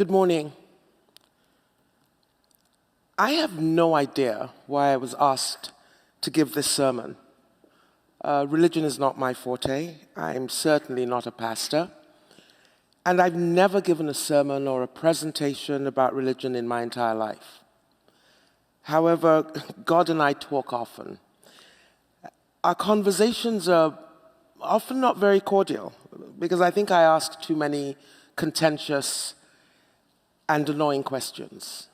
Good morning. I have no idea why I was asked to give this sermon. Religion is not my forte. I'm certainly not a pastor. And I've never given a sermon or a presentation about religion in my entire life. However, God and I talk often. Our conversations are often not very cordial because I think I ask too many contentious and annoying questions.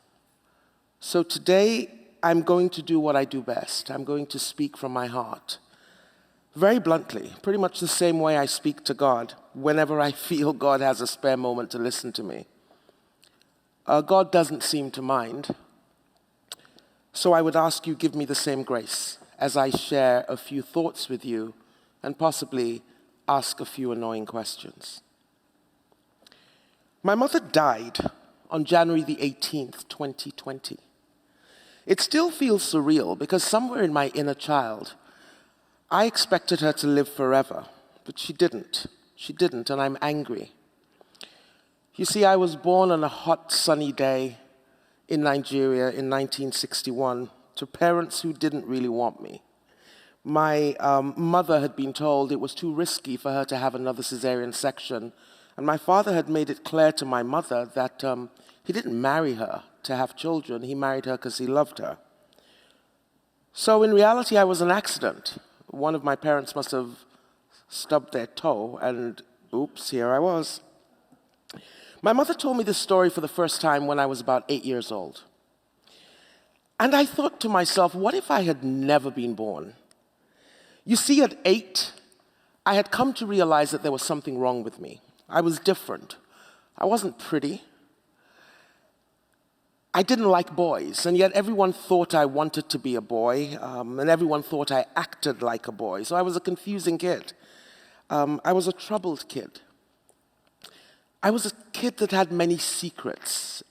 So today, I'm going to do what I do best. I'm going to speak from my heart. Very bluntly, pretty much the same way I speak to God whenever I feel God has a spare moment to listen to me. God doesn't seem to mind. So I would ask you give me the same grace as I share a few thoughts with you and possibly ask a few annoying questions. My mother died on January the 18th, 2020. It still feels surreal because somewhere in my inner child, I expected her to live forever, but she didn't. She didn't, and I'm angry. You see, I was born on a hot, sunny day in Nigeria in 1961 to parents who didn't really want me. My mother had been told it was too risky for her to have another cesarean section, and my father had made it clear to my mother that he didn't marry her to have children. He married her because he loved her. So in reality, I was an accident. One of my parents must have stubbed their toe, and oops, here I was. My mother told me this story for the first time when I was about 8 years old. And I thought to myself, what if I had never been born? You see, at 8, I had come to realize that there was something wrong with me. I was different. I wasn't pretty. I didn't like boys, and yet everyone thought I wanted to be a boy, and everyone thought I acted like a boy. So I was a confusing kid. I was a troubled kid. I was a kid that had many secrets.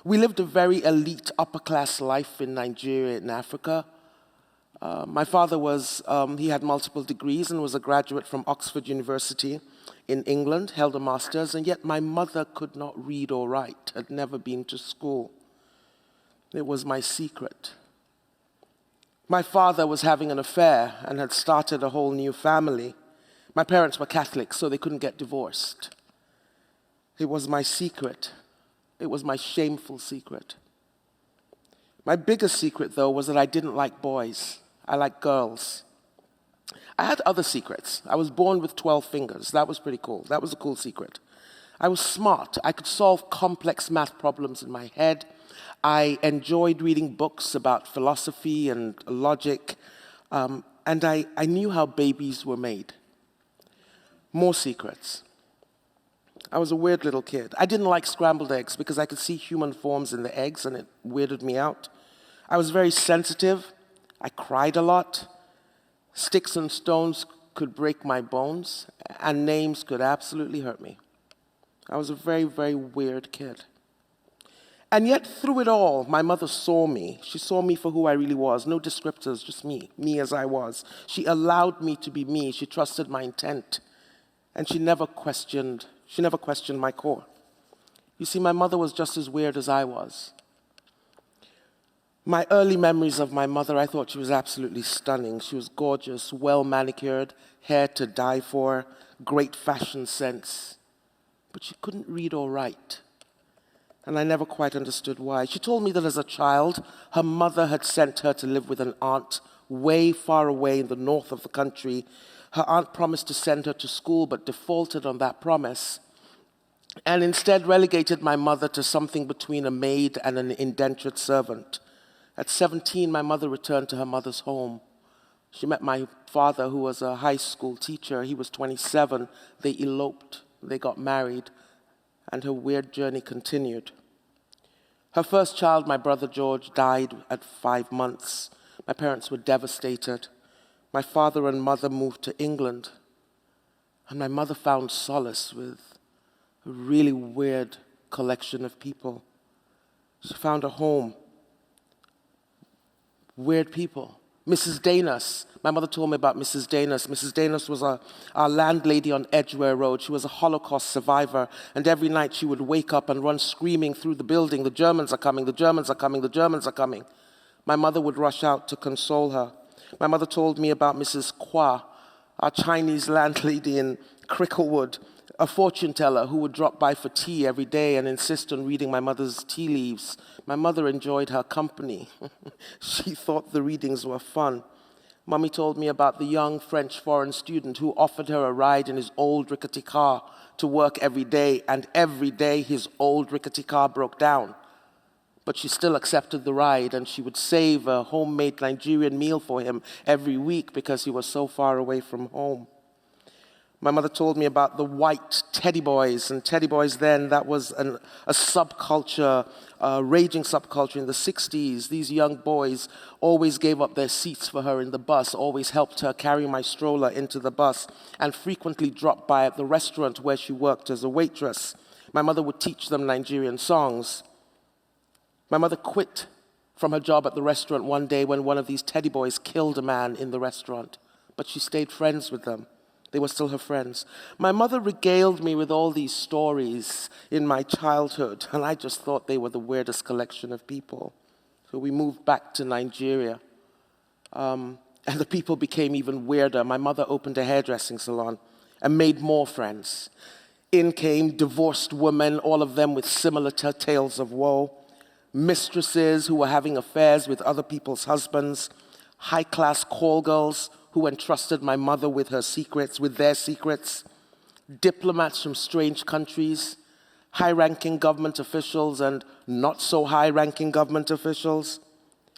We lived a very elite, upper-class life in Nigeria, in Africa. My father he had multiple degrees and was a graduate from Oxford University in England, held a master's, and yet my mother could not read or write, had never been to school. It was my secret. My father was having an affair and had started a whole new family. My parents were Catholics, so they couldn't get divorced. It was my secret. It was my shameful secret. My biggest secret, though, was that I didn't like boys. I liked girls. I had other secrets. I was born with 12 fingers. That was pretty cool. That was a cool secret. I was smart. I could solve complex math problems in my head. I enjoyed reading books about philosophy and logic, and I knew how babies were made. More secrets. I was a weird little kid. I didn't like scrambled eggs because I could see human forms in the eggs, and it weirded me out. I was very sensitive. I cried a lot. Sticks and stones could break my bones, and names could absolutely hurt me. I was a very, very weird kid. And yet, through it all, my mother saw me. She saw me for who I really was. No descriptors, just me as I was. She allowed me to be me. She trusted my intent. And she never questioned my core. You see, my mother was just as weird as I was. My early memories of my mother, I thought she was absolutely stunning. She was gorgeous, well-manicured, hair to die for, great fashion sense. But she couldn't read or write. And I never quite understood why. She told me that as a child, her mother had sent her to live with an aunt way far away in the north of the country. Her aunt promised to send her to school, but defaulted on that promise, and instead relegated my mother to something between a maid and an indentured servant. At 17, my mother returned to her mother's home. She met my father, who was a high school teacher. He was 27. They eloped. They got married. And her weird journey continued. Her first child, my brother George, died at 5 months. My parents were devastated. My father and mother moved to England. And my mother found solace with a really weird collection of people. She found a home. Weird people, Mrs. Danis. My mother told me about Mrs. Danis. Mrs. Danis was our landlady on Edgware Road. She was a Holocaust survivor, and every night she would wake up and run screaming through the building, "The Germans are coming, the Germans are coming, the Germans are coming." My mother would rush out to console her. My mother told me about Mrs. Kwa, our Chinese landlady in Cricklewood, a fortune teller who would drop by for tea every day and insist on reading my mother's tea leaves. My mother enjoyed her company. She thought the readings were fun. Mommy told me about the young French foreign student who offered her a ride in his old rickety car to work every day, and every day his old rickety car broke down. But she still accepted the ride, and she would save a homemade Nigerian meal for him every week because he was so far away from home. My mother told me about the white teddy boys, and teddy boys then, that was a subculture, a raging subculture in the 60s. These young boys always gave up their seats for her in the bus, always helped her carry my stroller into the bus, and frequently dropped by at the restaurant where she worked as a waitress. My mother would teach them Nigerian songs. My mother quit from her job at the restaurant one day when one of these teddy boys killed a man in the restaurant, but she stayed friends with them. They were still her friends. My mother regaled me with all these stories in my childhood, and I just thought they were the weirdest collection of people. So we moved back to Nigeria, and the people became even weirder. My mother opened a hairdressing salon and made more friends. In came divorced women, all of them with similar tales of woe, mistresses who were having affairs with other people's husbands, high-class call girls who entrusted my mother with their secrets, diplomats from strange countries, high-ranking government officials and not-so-high-ranking government officials,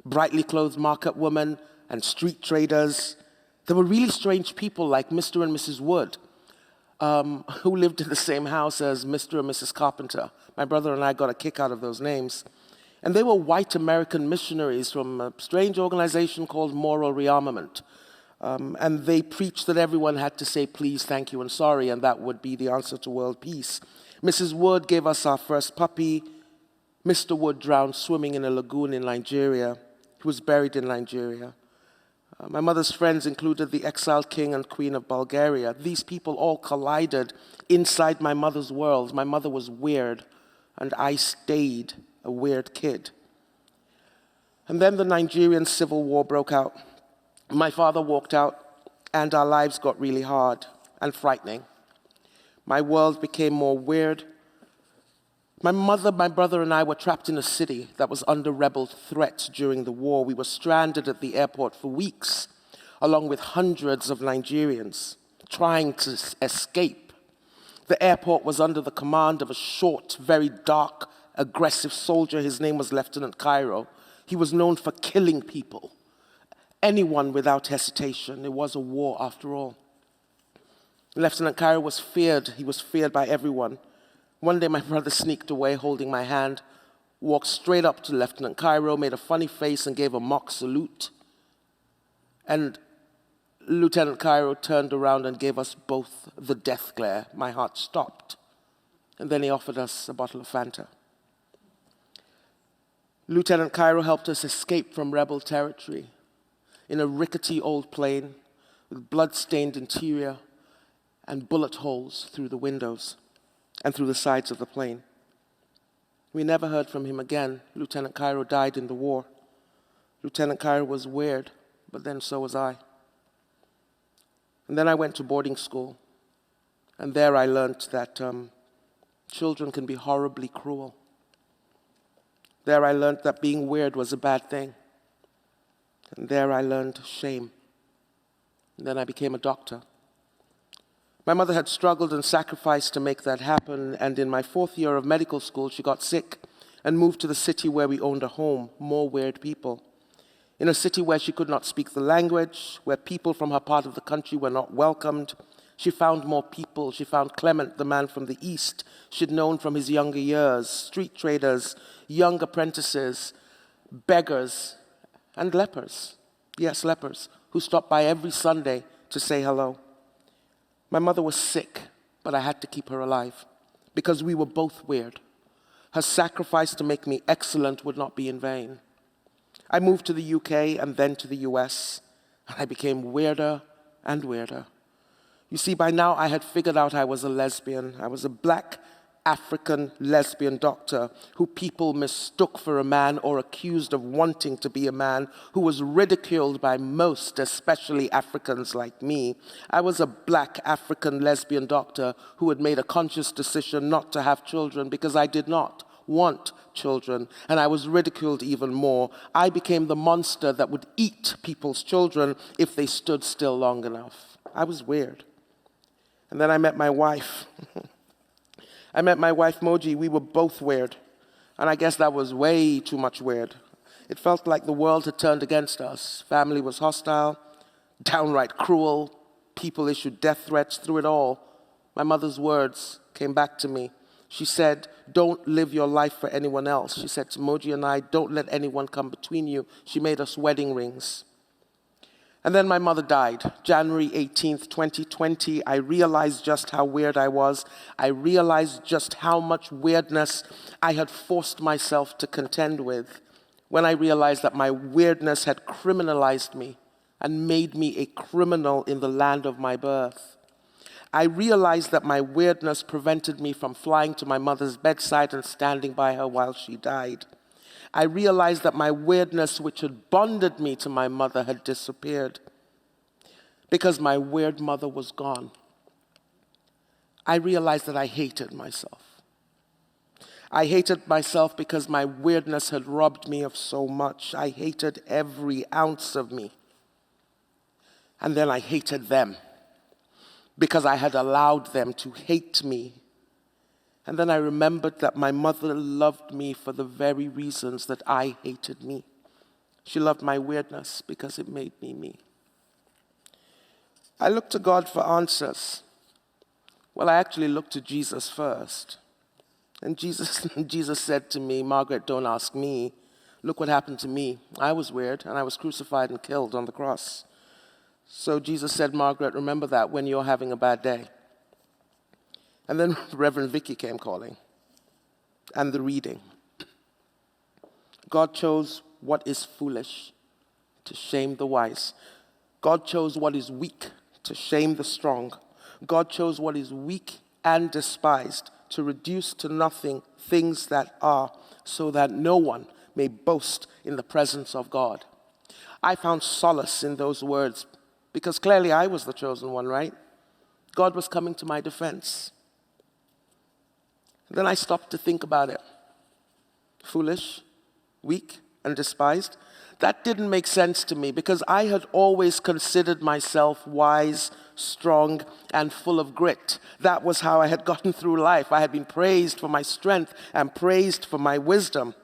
brightly clothed market women and street traders. There were really strange people like Mr. and Mrs. Wood, who lived in the same house as Mr. and Mrs. Carpenter. My brother and I got a kick out of those names. And they were white American missionaries from a strange organization called Moral Rearmament. And they preached that everyone had to say please, thank you, and sorry, and that would be the answer to world peace. Mrs. Wood gave us our first puppy. Mr. Wood drowned swimming in a lagoon in Nigeria. He was buried in Nigeria. My mother's friends included the exiled king and queen of Bulgaria. These people all collided inside my mother's world. My mother was weird, and I stayed a weird kid. And then the Nigerian civil war broke out. My father walked out, and our lives got really hard and frightening. My world became more weird. My mother, my brother, and I were trapped in a city that was under rebel threat during the war. We were stranded at the airport for weeks, along with hundreds of Nigerians trying to escape. The airport was under the command of a short, very dark, aggressive soldier. His name was Lieutenant Cairo. He was known for killing people. Anyone without hesitation. It was a war after all. Lieutenant Cairo was feared. He was feared by everyone. One day my brother sneaked away holding my hand, walked straight up to Lieutenant Cairo, made a funny face and gave a mock salute. And Lieutenant Cairo turned around and gave us both the death glare. My heart stopped. And then he offered us a bottle of Fanta. Lieutenant Cairo helped us escape from rebel territory in a rickety old plane with blood-stained interior and bullet holes through the windows and through the sides of the plane. We never heard from him again. Lieutenant Cairo died in the war. Lieutenant Cairo was weird, but then so was I. And then I went to boarding school, and there I learned that children can be horribly cruel. There I learned that being weird was a bad thing. And there I learned shame. And then I became a doctor. My mother had struggled and sacrificed to make that happen, and in my 4th year of medical school, she got sick and moved to the city where we owned a home, more weird people. In a city where she could not speak the language, where people from her part of the country were not welcomed, she found more people. She found Clement, the man from the East she'd known from his younger years, street traders, young apprentices, beggars, and lepers. Yes, lepers, who stopped by every Sunday to say hello. My mother was sick, but I had to keep her alive because we were both weird. Her sacrifice to make me excellent would not be in vain. I moved to the UK and then to the US, and I became weirder and weirder. You see, by now I had figured out I was a lesbian. I was a black African lesbian doctor who people mistook for a man or accused of wanting to be a man, who was ridiculed by most, especially Africans like me. I was a black African lesbian doctor who had made a conscious decision not to have children because I did not want children, and I was ridiculed even more. I became the monster that would eat people's children if they stood still long enough. I was weird. And then I met my wife. I met my wife, Moji. We were both weird. And I guess that was way too much weird. It felt like the world had turned against us. Family was hostile, downright cruel. People issued death threats. Through it all, my mother's words came back to me. She said, "Don't live your life for anyone else." She said to Moji and I, "Don't let anyone come between you." She made us wedding rings. And then my mother died, January 18th, 2020. I realized just how weird I was. I realized just how much weirdness I had forced myself to contend with when I realized that my weirdness had criminalized me and made me a criminal in the land of my birth. I realized that my weirdness prevented me from flying to my mother's bedside and standing by her while she died. I realized that my weirdness, which had bonded me to my mother, had disappeared because my weird mother was gone. I realized that I hated myself. I hated myself because my weirdness had robbed me of so much. I hated every ounce of me. And then I hated them because I had allowed them to hate me. And then I remembered that my mother loved me for the very reasons that I hated me. She loved my weirdness because it made me me. I looked to God for answers. Well, I actually looked to Jesus first. And Jesus said to me, "Margaret, don't ask me. Look what happened to me. I was weird, and I was crucified and killed on the cross." So Jesus said, "Margaret, remember that when you're having a bad day." And then Reverend Vicky came calling, and the reading. God chose what is foolish to shame the wise. God chose what is weak to shame the strong. God chose what is weak and despised to reduce to nothing things that are, so that no one may boast in the presence of God. I found solace in those words because clearly I was the chosen one, right? God was coming to my defense. Then I stopped to think about it. Foolish, weak, and despised. That didn't make sense to me because I had always considered myself wise, strong, and full of grit. That was how I had gotten through life. I had been praised for my strength and praised for my wisdom.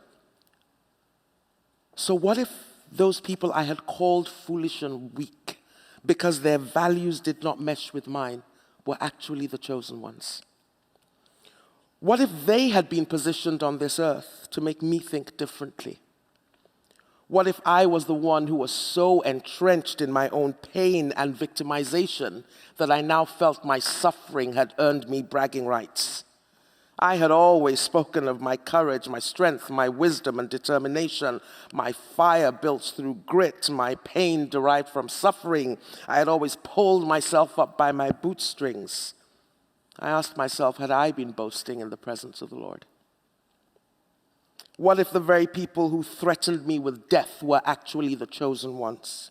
So what if those people I had called foolish and weak because their values did not mesh with mine were actually the chosen ones? What if they had been positioned on this earth to make me think differently? What if I was the one who was so entrenched in my own pain and victimization that I now felt my suffering had earned me bragging rights? I had always spoken of my courage, my strength, my wisdom and determination, my fire built through grit, my pain derived from suffering. I had always pulled myself up by my bootstrings. I asked myself, had I been boasting in the presence of the Lord? What if the very people who threatened me with death were actually the chosen ones?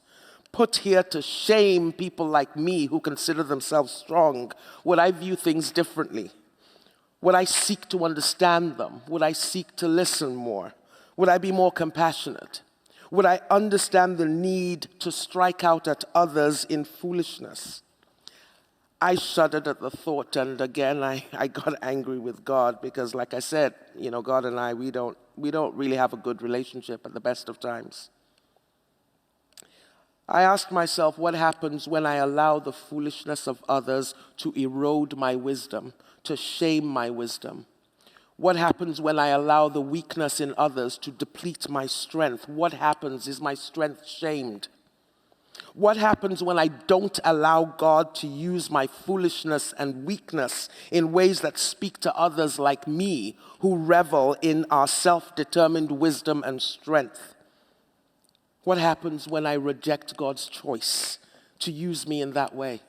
Put here to shame people like me who consider themselves strong. Would I view things differently? Would I seek to understand them? Would I seek to listen more? Would I be more compassionate? Would I understand the need to strike out at others in foolishness? I shuddered at the thought, and again, I got angry with God because, like I said, God and I, we don't really have a good relationship at the best of times. I asked myself, what happens when I allow the foolishness of others to erode my wisdom, to shame my wisdom? What happens when I allow the weakness in others to deplete my strength? What happens? Is my strength shamed? What happens when I don't allow God to use my foolishness and weakness in ways that speak to others like me who revel in our self-determined wisdom and strength? What happens when I reject God's choice to use me in that way?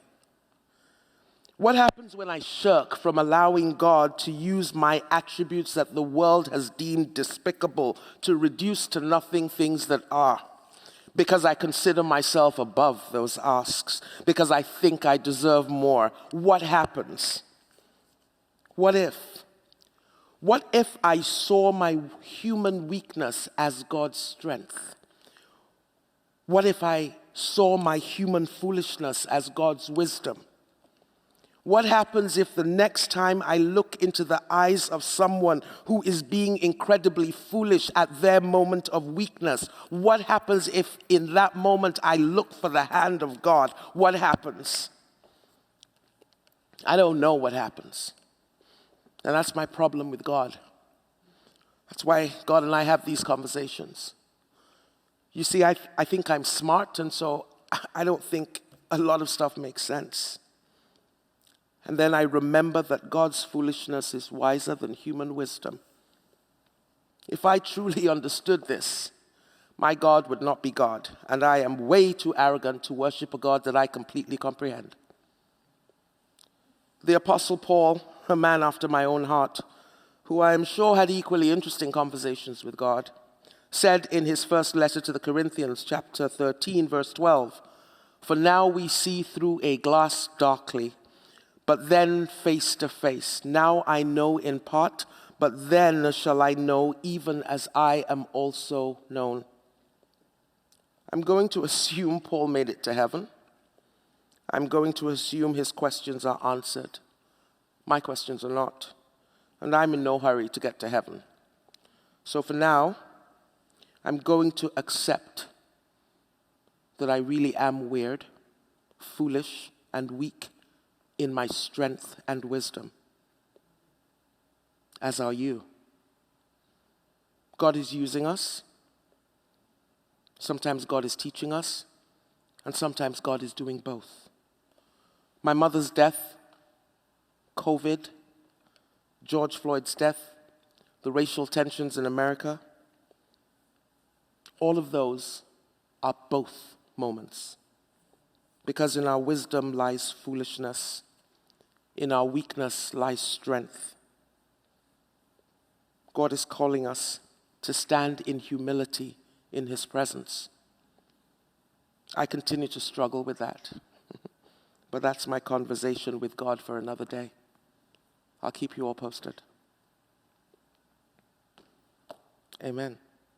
What happens when I shirk from allowing God to use my attributes that the world has deemed despicable to reduce to nothing things that are? Because I consider myself above those asks, because I think I deserve more. What happens? What if? What if I saw my human weakness as God's strength? What if I saw my human foolishness as God's wisdom? What happens if the next time I look into the eyes of someone who is being incredibly foolish at their moment of weakness? What happens if in that moment I look for the hand of God? What happens? I don't know what happens. And that's my problem with God. That's why God and I have these conversations. You see, I think I'm smart, and so I don't think a lot of stuff makes sense. And then I remember that God's foolishness is wiser than human wisdom. If I truly understood this, my God would not be God, and I am way too arrogant to worship a God that I completely comprehend. The Apostle Paul, a man after my own heart, who I am sure had equally interesting conversations with God, said in his first letter to the Corinthians, chapter 13, verse 12, "For now we see through a glass darkly, but then face to face. Now I know in part, but then shall I know even as I am also known." I'm going to assume Paul made it to heaven. I'm going to assume his questions are answered. My questions are not. And I'm in no hurry to get to heaven. So for now, I'm going to accept that I really am weird, foolish, and weak in my strength and wisdom, as are you. God is using us. Sometimes God is teaching us, and sometimes God is doing both. My mother's death, COVID, George Floyd's death, the racial tensions in America, all of those are both moments. Because in our wisdom lies foolishness. In our weakness lies strength. God is calling us to stand in humility in his presence. I continue to struggle with that. But that's my conversation with God for another day. I'll keep you all posted. Amen.